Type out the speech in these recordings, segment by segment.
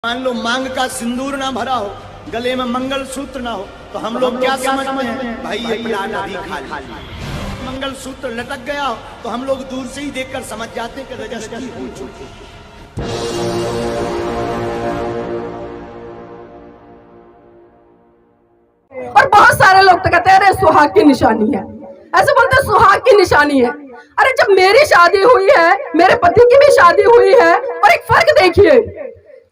मान लो मांग का सिंदूर ना भरा हो, गले में मंगल सूत्र ना हो, तो हम लोग क्या समझते हैं? भाई ये प्लान अभी खाली। मंगल सूत्र लटक गया हो तो हम लोग दूर से ही देखकर समझ जाते कि रजस्वी हो चुके। और बहुत सारे लोग तो कहते हैं अरे सुहाग की निशानी है, ऐसे बोलते हैं सुहाग की निशानी है। अरे जब मेरी शादी हुई है, मेरे पति की भी शादी हुई है, और एक फर्क देखिए,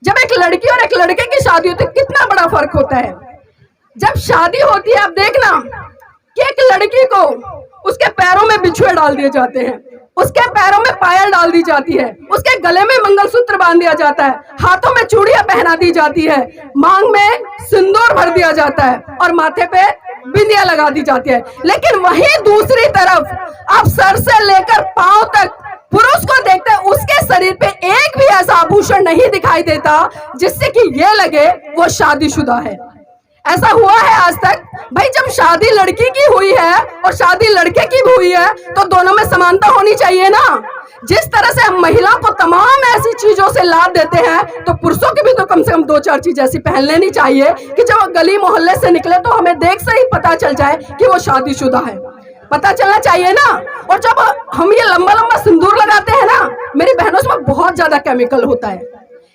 जब एक लड़की और एक लड़के की शादी होती है कितना बड़ा फर्क होता है। जब शादी होती है आप देखना कि एक लड़की को उसके पैरों में बिछुए डाल दिए जाते हैं, उसके पैरों में पायल डाल दी जाती है, उसके गले में मंगलसूत्र बांध दिया जाता है, हाथों में चूड़ियां पहना दी जाती है, मांग में सिंदूर भर दिया जाता है और माथे पे बिंदिया लगा दी जाती है। लेकिन वहीं दूसरी तरफ आप सर से लेकर पांव तक पुरुष को देखते हैं, उसके शरीर पे एक भी ऐसा आभूषण नहीं दिखाई देता जिससे कि ये लगे वो शादीशुदा है। ऐसा हुआ है आज तक? भाई जब शादी लड़की की हुई है और शादी लड़के की भी हुई है तो दोनों में समानता होनी चाहिए ना। जिस तरह से हम महिला को तमाम ऐसी चीजों से लाभ देते हैं तो पुरुषों की भी तो कम से कम 2-4 चीज ऐसी पहन लेनी चाहिए कि जब वो गली मोहल्ले से निकले तो हमें देख से ही पता चल जाए कि वो शादीशुदा है। पता चलना चाहिए ना। और जब हम ये लंबा लंबा सिंदूर लगाते हैं ना, मेरी बहनों, इसमें बहुत ज्यादा केमिकल होता है,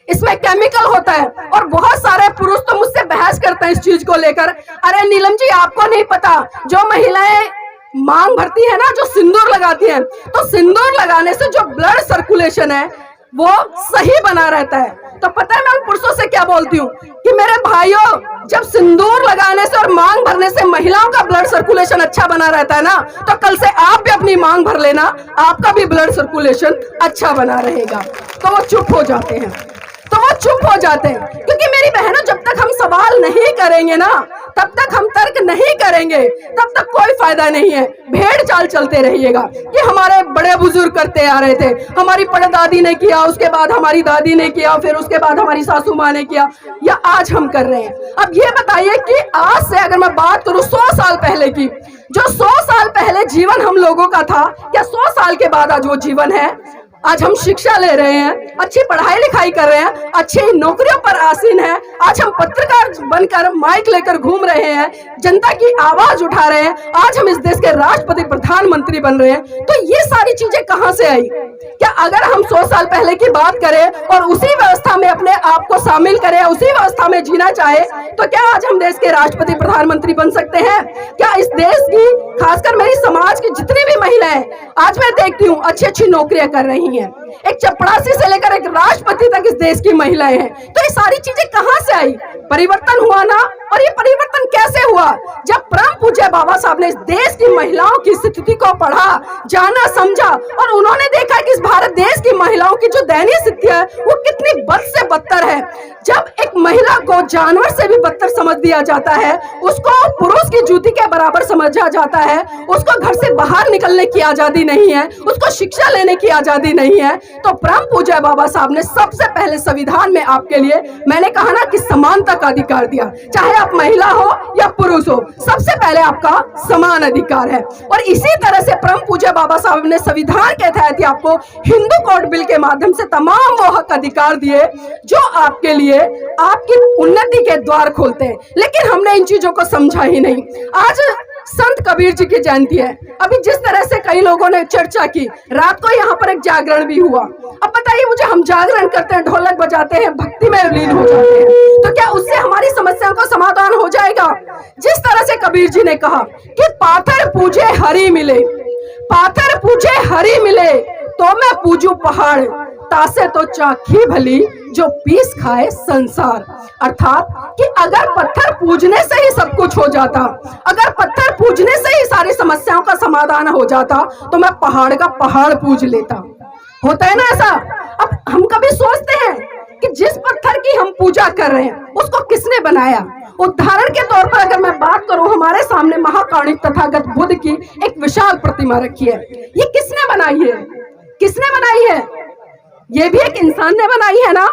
इसमें केमिकल होता है। और बहुत सारे पुरुष तो मुझसे बहस करते हैं इस चीज को लेकर, अरे नीलम जी आपको नहीं पता, जो महिलाएं मांग भरती है ना, जो सिंदूर लगाती हैं, तो सिंदूर लगाने से जो ब्लड सर्कुलेशन है वो सही बना रहता है। तो पता है मैं उन पुरुषों से क्या बोलती हूँ कि मेरे भाइयों, जब सिंदूर लगाने से और मांग भरने से महिलाओं का ब्लड सर्कुलेशन अच्छा बना रहता है ना, तो कल से आप भी अपनी मांग भर लेना, आपका भी ब्लड सर्कुलेशन अच्छा बना रहेगा। तो वो चुप हो जाते हैं, क्योंकि मेरी बहनों, जब तक हम सवाल नहीं करेंगे ना, तब तक हम तर्क नहीं करेंगे, तब तक कोई फायदा नहीं है। भेड़ चाल चलते रहिएगा कि हमारे बड़े बुजुर्ग करते आ रहे थे, हमारी परदादी ने किया, उसके बाद हमारी दादी ने किया, फिर उसके बाद हमारी सासू माँ ने किया, या आज हम कर रहे हैं। अब ये बताइए कि आज से अगर मैं बात करूं 100 साल पहले की, जो 100 साल पहले जीवन हम लोगों का था, क्या 100 साल के बाद आज वो जीवन है? आज हम शिक्षा ले रहे हैं, अच्छी पढ़ाई लिखाई कर रहे हैं, अच्छी नौकरियों पर आसीन है, आज हम पत्रकार बनकर माइक लेकर घूम रहे हैं, जनता की आवाज उठा रहे हैं, आज हम इस देश के राष्ट्रपति प्रधानमंत्री बन रहे हैं। तो ये सारी चीजें कहां से आई? क्या अगर हम 100 साल पहले की बात करें और उसी व्यवस्था में अपने आप को शामिल करें, उसी व्यवस्था में जीना चाहे, तो क्या आज हम देश के राष्ट्रपति प्रधानमंत्री बन सकते हैं? क्या इस देश की, खासकर मेरी समाज की जितनी भी महिलाएं आज मैं देखती हूँ अच्छी अच्छी नौकरियां कर रही हैं, एक चपड़ासी से लेकर एक राष्ट्रपति तक इस देश की महिलाएं हैं। तो ये सारी चीजें कहां से आई? परिवर्तन हुआ ना। और ये परिवर्तन कैसे हुआ? जब परम पूज्य बाबा साहब ने इस देश की महिलाओं की स्थिति को पढ़ा, जाना, समझा, और उन्होंने देखा कि इस भारत देश की महिलाओं की जो दयनीय स्थिति है वो कितनी बद से बदतर है। जब एक महिला को जानवर से भी बदतर समझ दिया जाता है, उसको पुरुष की जूती के बराबर समझा जाता है, उसको घर से बाहर निकलने की आजादी नहीं है, उसको शिक्षा लेने की आजादी नहीं है, तो परम पूज्य बाबा साहब ने सबसे पहले संविधान में आपके लिए, मैंने कहा ना कि समानता का अधिकार दिया। चाहे आप महिला हो या पुरुष हो, सबसे पहले आपका समान अधिकार है। और इसी तरह से परम पूज्य बाबा साहब ने संविधान के तहत ही आपको हिंदू कोड बिल के माध्यम से तमाम वो हक अधिकार दिए जो आपके लिए आपकी उन्नति के द्वार खोलते हैं। लेकिन हमने इन चीजों को समझा ही नहीं। आज संत कबीर जी की जयंती है। अभी जिस तरह से कई लोगों ने चर्चा की, रात को यहाँ पर एक जागरण भी हुआ। अब बताइए मुझे, हम जागरण करते हैं, ढोलक बजाते हैं, भक्ति में लीन हो जाते हैं, तो क्या उससे हमारी समस्याओं का समाधान हो जाएगा? जिस तरह से कबीर जी ने कहा कि पाथर पूजे हरि मिले, पाथर पूजे हरि मिले, तो मैं पूजू पहाड़, तासे तो चाखी भली, जो पीस खाए संसार। अर्थात कि अगर पत्थर पूजने से ही सब कुछ हो जाता, अगर पत्थर पूजने से ही सारी समस्याओं का समाधान हो जाता, तो मैं पहाड़ का पहाड़ पूज लेता। होता है ना ऐसा? अब हम कभी सोचते हैं कि जिस पत्थर की हम पूजा कर रहे हैं उसको किसने बनाया? उदाहरण के तौर पर अगर मैं बात करूं, हमारे सामने महाकाणिक तथागत बुद्ध की एक विशाल प्रतिमा रखी है। ये किसने बनाई है? किसने बनाई है? ये भी एक इंसान ने बनाई है ना।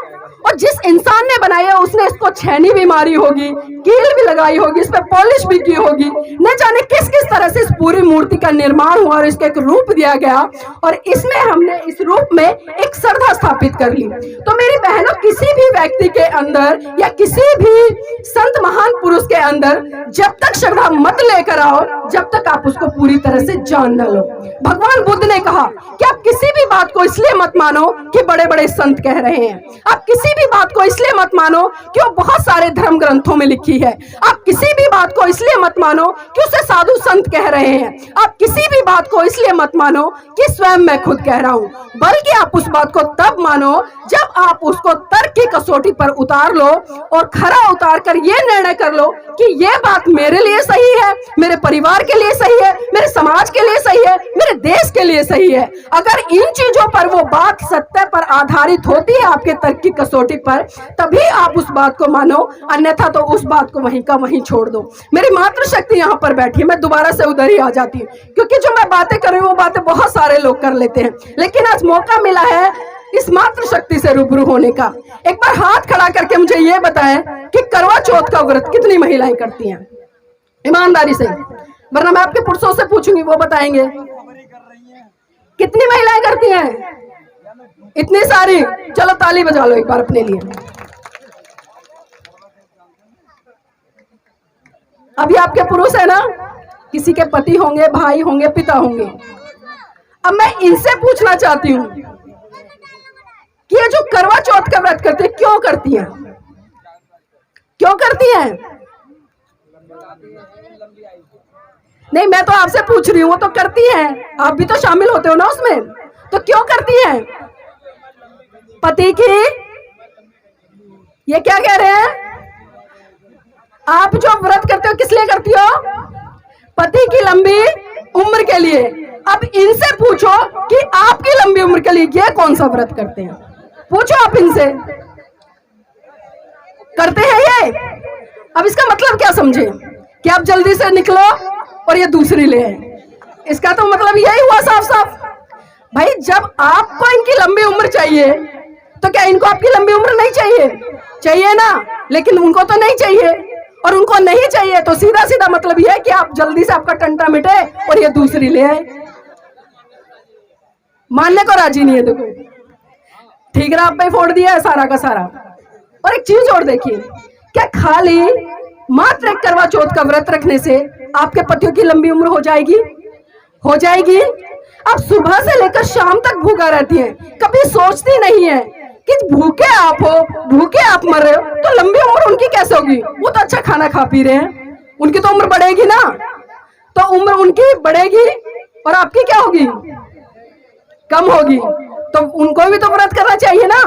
और जिस इंसान ने बनाई है उसने इसको छेनी भी मारी होगी, कील भी लगाई होगी, इस पे पॉलिश भी की होगी, न जाने किस किस तरह से इस पूरी मूर्ति का निर्माण हुआ और इसका एक रूप दिया गया और इसमें हमने इस रूप में एक श्रद्धा स्थापित कर ली। तो मेरी बहनों, किसी भी व्यक्ति के अंदर या किसी भी संत महान पुरुष के अंदर जब तक श्रद्धा मत लेकर आओ, जब तक आप उसको पूरी तरह से जान न लो। भगवान बुद्ध ने कहा कि आप किसी भी बात को इसलिए मत मानो कि बड़े बड़े संत कह रहे हैं, आप किसी भी बात को इसलिए मत मानो कि वो बहुत सारे धर्म ग्रंथों में लिखी है, आप किसी भी बात को इसलिए मत मानो कि उसे साधु संत कह रहे हैं, आप किसी भी बात को इसलिए मत मानो कि स्वयं मैं खुद कह रहा हूं, बल्कि आप उस बात को तब मानो जब आप उसको तर्क की कसौटी पर उतार लो और खरा उतार कर ये निर्णय कर लो कि ये बात मेरे लिए सही है, मेरे परिवार के लिए सही है, मेरे समाज के लिए सही है, मेरे देश के लिए सही है। अगर इन चीजों पर वो बात सत्य पर आधारित होती है आपके तर्क की कसौटी पर, तभी आप उस बात को मानो, अन्यथा तो उस बात को वहीं का वहीं छोड़ दो। मेरी मातृशक्ति यहाँ पर बैठी, मैं दोबारा से उधर ही आ जाती हूँ, क्योंकि जो मैं बातें कर रही हूँ वो बातें बहुत सारे लोग कर लेते हैं, लेकिन आज मौका मिला है इस मातृशक्ति से रूबरू होने का। एक बार हाथ खड़ा करके मुझे ये बताएं कि करवा चौथ का व्रत कितनी महिलाएं करती हैं, ईमानदारी से, वरना मैं आपके पुरुषों से पूछूंगी, वो बताएंगे कितनी महिलाएं करती हैं। इतनी सारी, चलो ताली बजा लो एक बार अपने लिए। अभी आपके पुरुष है ना, किसी के पति होंगे, भाई होंगे, पिता होंगे। अब मैं इनसे पूछना चाहती हूँ कि ये जो करवा चौथ का व्रत करते हैं, क्यों करती हैं? क्यों करती हैं? नहीं, मैं तो आपसे पूछ रही हूँ, वो तो करती हैं, आप भी तो शामिल होते हो ना उसमें, तो क्यों करती हैं? पति की, ये क्या कह रहे हैं? आप जो व्रत करते हो किस लिए करती हो? पति की लंबी उम्र के लिए। अब इनसे पूछो कि आपकी लंबी उम्र के लिए ये कौन सा व्रत करते हैं, पूछो आप इनसे, करते हैं ये? अब इसका मतलब क्या समझे कि आप जल्दी से निकलो और ये दूसरी ले आए, इसका तो मतलब यही हुआ साफ साफ। भाई, जब आपको इनकी लंबी उम्र चाहिए तो क्या इनको आपकी लंबी उम्र नहीं चाहिए? चाहिए ना, लेकिन उनको तो नहीं चाहिए, और उनको नहीं चाहिए तो सीधा सीधा मतलब यह है कि आप जल्दी से आपका टंटा मिटे और ये दूसरी ले आए। मानने को राजी नहीं है। देखो, ठीक है, आप पे फोड़ दिया है सारा का सारा। और एक चीज और देखिए, क्या खाली मात्र एक करवा चौथ का व्रत रखने से आपके पतियों की लंबी उम्र हो जाएगी? हो जाएगी। आप सुबह से लेकर शाम तक भूखा रहती हैं, कभी सोचती नहीं है कि भूखे आप हो, भूखे आप मर रहे हो, तो लंबी उम्र उनकी कैसे होगी? वो तो अच्छा खाना खा पी रहे हैं, उनकी तो उम्र बढ़ेगी ना, तो उम्र उनकी बढ़ेगी और आपकी क्या होगी? कम होगी। तो उनको भी तो व्रत करना चाहिए ना,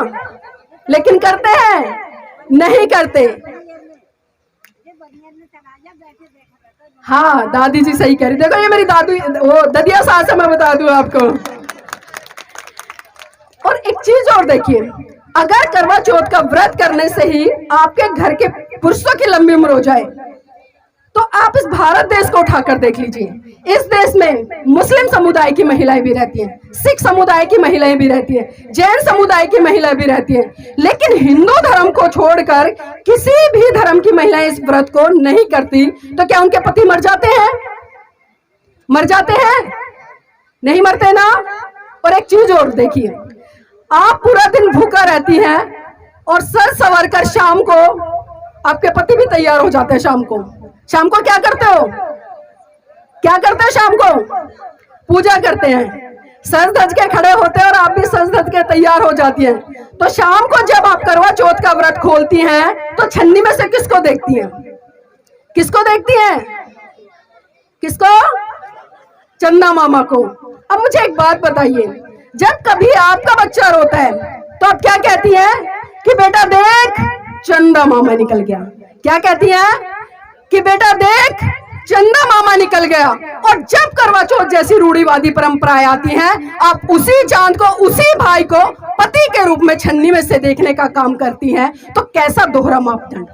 लेकिन करते हैं? नहीं करते। हाँ, दादी जी सही कह रही। देखो, ये मेरी दादी, वो ददिया सास है, मैं बता दूं आपको। और एक चीज और देखिए, अगर करवा चौथ का व्रत करने से ही आपके घर के पुरुषों की लंबी उम्र हो जाए, तो आप इस भारत देश को उठाकर देख लीजिए। इस देश में मुस्लिम समुदाय की महिलाएं भी रहती हैं, सिख समुदाय की महिलाएं भी रहती हैं, जैन समुदाय की महिलाएं भी रहती हैं, लेकिन हिंदू धर्म को छोड़कर किसी भी धर्म की महिलाएं इस व्रत को नहीं करती। तो क्या उनके पति मर जाते हैं? मर जाते हैं? नहीं मरते ना। और एक चीज और देखिए, आप पूरा दिन भूखा रहती हैं और सर सवर कर शाम को आपके पति भी तैयार हो जाते हैं। शाम को क्या करते हो? क्या करते हैं शाम को? पूजा करते हैं, सज धज के खड़े होते हैं और आप भी सज धज के तैयार हो जाती हैं। तो शाम को जब आप करवा चौथ का व्रत खोलती हैं तो छन्नी में से किसको देखती हैं? किसको देखती हैं? किसको? चंदा मामा को। अब मुझे एक बात बताइए, जब कभी आपका बच्चा रोता है तो आप क्या कहती हैं कि बेटा देख चंदा मामा निकल गया? क्या कहती हैं कि बेटा देख चंदा मामा निकल गया। और जब करवा चौथ जैसी रूढ़िवादी परंपराएं आती हैं, आप उसी चांद को, उसी भाई को पति के रूप में छन्नी में से देखने का काम करती हैं। तो कैसा दोहरा मापदंड!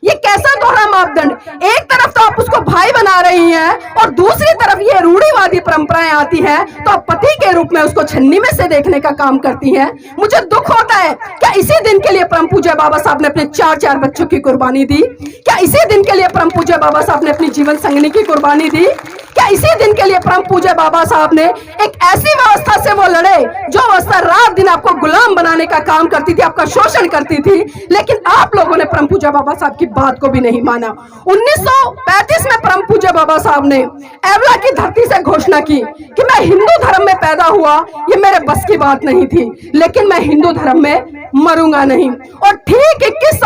ये कैसा दोहरा मापदंड? एक तरफ तो आप उसको भाई बना रही हैं और दूसरी तरफ ये रूढ़िवादी परंपराएं आती हैं तो आप पति के रूप में उसको छन्नी में से देखने का काम करती हैं। मुझे दुख होता है, क्या इसी दिन के लिए परम पूज्य बाबा साहब ने अपने 4 बच्चों की कुर्बानी दी? क्या इसी दिन के लिए परम पूज्य बाबा साहब ने अपनी जीवन संगिनी की कुर्बानी दी? क्या इसी दिन के लिए परम पूज्य बाबा साहब ने एक ऐसी व्यवस्था से वो लड़े जो व्यवस्था रात दिन आपको गुलाम बनाने का काम करती थी, आपका शोषण करती थी, लेकिन आप लोगों ने परम पूज्य बाबा साहब की बात को भी नहीं माना। 1935 में परम पूज्य बाबा साहब ने एवला की धरती से घोषणा की कि मैं हिंदू धर्म में पैदा हुआ, ये मेरे बस की बात नहीं थी, लेकिन मैं हिंदू धर्म में मरूंगा नहीं। और ठीक 21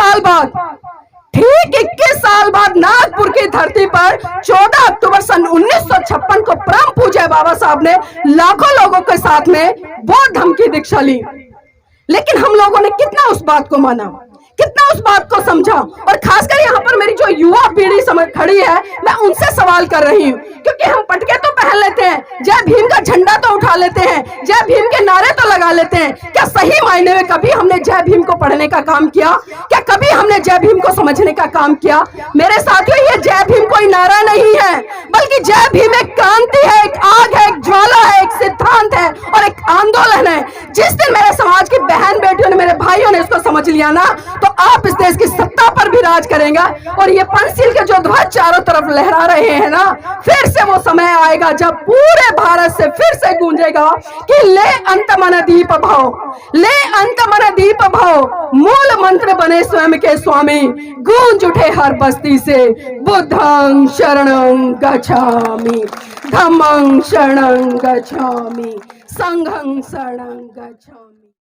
साल बाद नागपुर की धरती पर 14 अक्टूबर सन 1956 को परम पूज्य बाबा साहब ने लाखों लोगों के साथ में बौद्ध धर्म की दीक्षा ली। लेकिन हम लोगों ने कितना उस बात को माना, कितना उस बात को समझा? और खासकर यहाँ पर मेरी जो युवा पीढ़ी समझ खड़ी है, मैं उनसे सवाल कर रही हूँ, क्योंकि हम पटके तो पहन लेते हैं, जय भीम का झंडा तो उठा लेते हैं, जय भीम के नारे तो लगा लेते हैं। क्या सही मायने में कभी हमने जय भीम को पढ़ने का काम किया? क्या कभी हमने जय भीम को समझने का काम किया? मेरे साथियों, ये जय भीम कोई नारा नहीं है, बल्कि जय भीम एक क्रांति है, एक आग है, एक ज्वाला है, एक सिद्धांत है और एक आंदोलन है। जिस दिन मेरे समाज की बहन बेटियों ने, मेरे भाइयों ने इसको समझ लिया ना, तो आप इस देश की सत्ता पर भी राज करेंगे। और ये पंचशील के जो ध्वज चारों तरफ लहरा रहे हैं ना, फिर से वो समय आएगा जब पूरे भारत से फिर से गूंजेगा कि ले अंत मन दीप भाव, ले अंत मन दीप भाव, मूल मंत्र बने स्वयं के स्वामी, गूंज उठे हर बस्ती से बुद्धं शरणं गच्छामि, धम्मं शरणं गच्छामि, संघं शरणं गच्छामि।